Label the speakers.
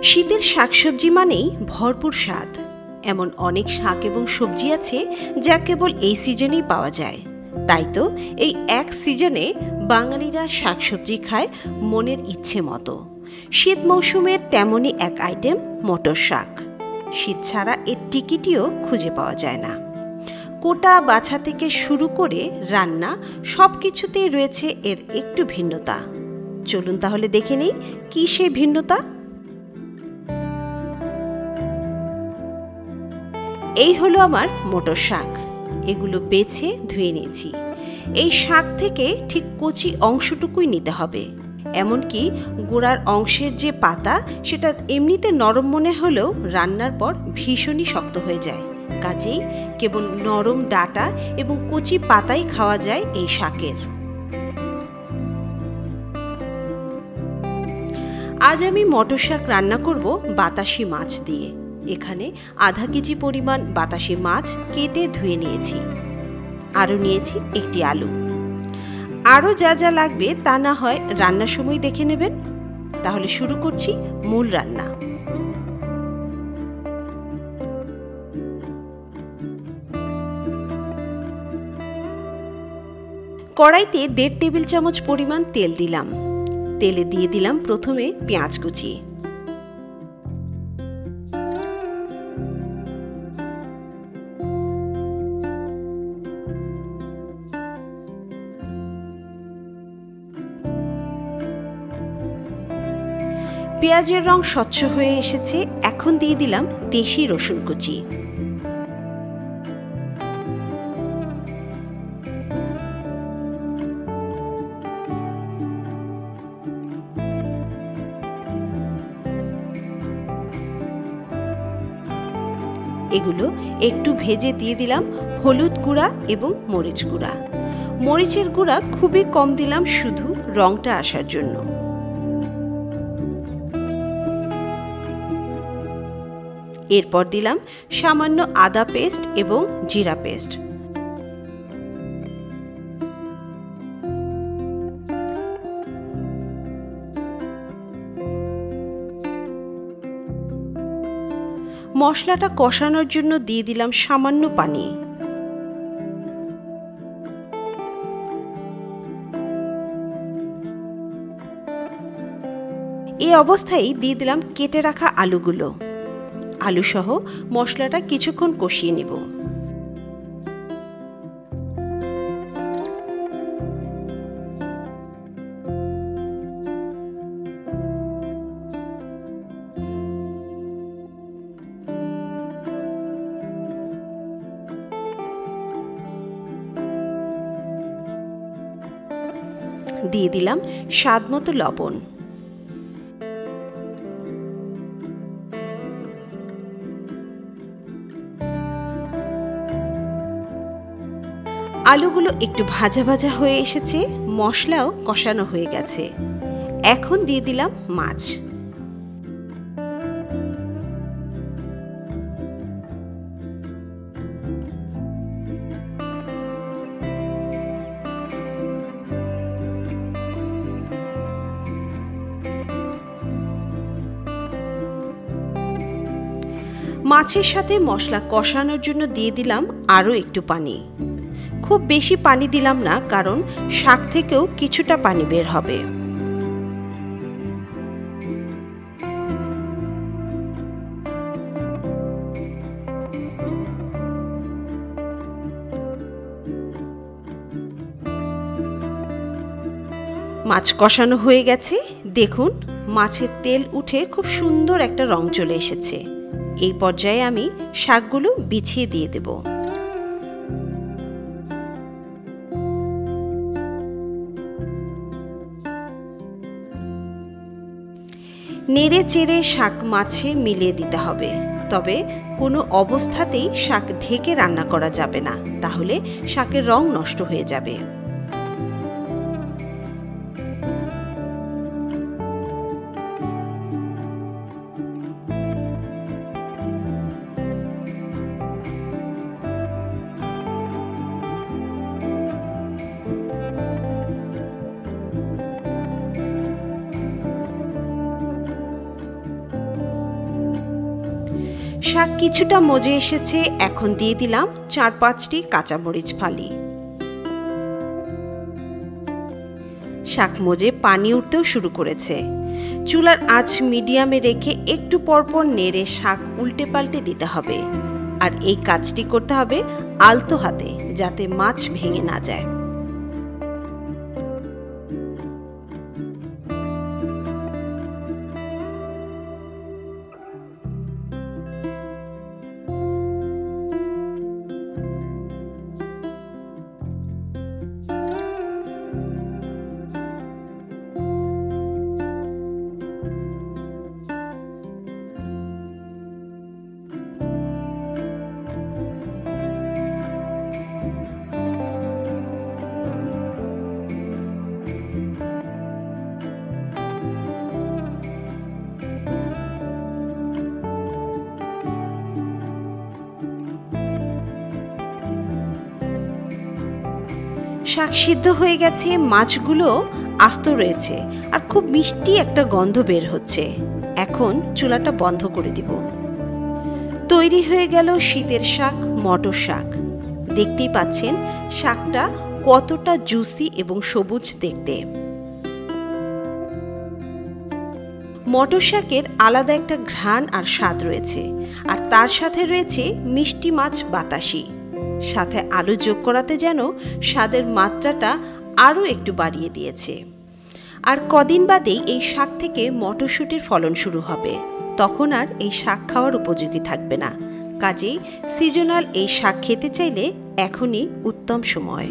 Speaker 1: শীতের শাকসবজি মানেই ভরপুর স্বাদ। এমন অনেক শাক এবং সবজি আছে যা কেবল এই সিজনেই পাওয়া যায়। তাই তো এই এক সিজনে বাঙালিরা শাকসবজি খায় মনের ইচ্ছে মতো। শীত মৌসুমের তেমনই এক আইটেম মটর শাক। শীত ছাড়া এর টিকিটিও খুঁজে পাওয়া যায় না। কোটা বাছা থেকে শুরু করে রান্না সব কিছুতেই রয়েছে এর একটু ভিন্নতা। চলুন তাহলে দেখে নেই কী সেই ভিন্নতা। এই হলো আমার মটর শাক। এগুলো বেছে ধুয়ে নিয়েছি। এই শাক থেকে ঠিক কচি অংশটুকুই নিতে হবে। এমনকি গোড়ার অংশের যে পাতা সেটা এমনিতে নরম মনে হলেও রান্নার পর ভীষণই শক্ত হয়ে যায়। কাজেই কেবল নরম ডাঁটা এবং কচি পাতাই খাওয়া যায় এই শাকের। আজ আমি মটর শাক রান্না করব বাতাসি মাছ দিয়ে। এখানে আধা কেজি পরিমাণ বাতাসি মাছ কেটে ধুয়ে নিয়েছি। আরও নিয়েছি একটি আলু। আরও যা যা লাগবে তা না হয় রান্নার সময় দেখে নেবেন। তাহলে শুরু করছি মূল রান্না। কড়াইতে 1.5 টেবিল চামচ পরিমাণ তেল দিলাম। তেলে দিয়ে দিলাম প্রথমে পেঁয়াজ কুচি। পেঁয়াজের রং স্বচ্ছ হয়ে এসেছে। এখন দিয়ে দিলাম দেশি রসুন কুচি। এগুলো একটু ভেজে দিয়ে দিলাম হলুদ গুঁড়া এবং মরিচ গুঁড়া। মরিচের গুঁড়া খুবই কম দিলাম, শুধু রংটা আসার জন্য। এরপর দিলাম সামান্য আদা পেস্ট এবং জিরা পেস্ট। মশলাটা কষানোর জন্য দিয়ে দিলাম সামান্য পানি। এই অবস্থায় দিয়ে দিলাম কেটে রাখা আলুগুলো। আলু সহ মশলাটা কিছুক্ষণ কষিয়ে নেব। দিয়ে দিলাম স্বাদ মতো লবণ। আলুগুলো একটু ভাজা ভাজা হয়ে এসেছে, মশলাও কষানো হয়ে গেছে। এখন দিয়ে দিলাম মাছ। মাছের সাথে মশলা কষানোর জন্য দিয়ে দিলাম আরও একটু পানি। খুব বেশি পানি দিলাম না, কারণ শাক থেকেও কিছুটা পানি বের হবে। মাছ কষানো হয়ে গেছে। দেখুন মাছের তেল উঠে খুব সুন্দর একটা রং চলে এসেছে। এই পর্যায়ে আমি শাকগুলো বিছিয়ে দিয়ে দেব। নেড়ে চেড়ে শাক মাছে মিলিয়ে দিতে হবে। তবে কোনো অবস্থাতেই শাক ঢেকে রান্না করা যাবে না, তাহলে শাকের রং নষ্ট হয়ে যাবে। শাক কিছুটা মজে এসেছে, এখন দিয়ে দিলাম 4-5টি কাঁচামরিচ ফালি। শাক মজে পানি উঠতেও শুরু করেছে। চুলার আঁচ মিডিয়ামে রেখে একটু পরপর নেড়ে শাক উল্টে পাল্টে দিতে হবে। আর এই কাজটি করতে হবে আলতো হাতে, যাতে মাছ ভেঙে না যায়। শাক সিদ্ধ হয়ে গেছে, মাছগুলো আস্ত রয়েছে আর খুব মিষ্টি একটা গন্ধ বের হচ্ছে। এখন চুলাটা বন্ধ করে দিব। তৈরি হয়ে গেল শীতের শাক, মটর শাক। দেখতেই পাচ্ছেন শাকটা কতটা জুসি এবং সবুজ দেখতে। মটর শাকের আলাদা একটা ঘ্রাণ আর স্বাদ রয়েছে, আর তার সাথে রয়েছে মিষ্টি মাছ বাতাসি। সাথে আলু যোগ করাতে যেন স্বাদের মাত্রাটা আরও একটু বাড়িয়ে দিয়েছে। আর কদিন বাদেই এই শাক থেকে মটরশুঁটির ফলন শুরু হবে, তখন আর এই শাক খাওয়ার উপযোগী থাকবে না। কাজেই সিজনাল এই শাক খেতে চাইলে এখনই উত্তম সময়।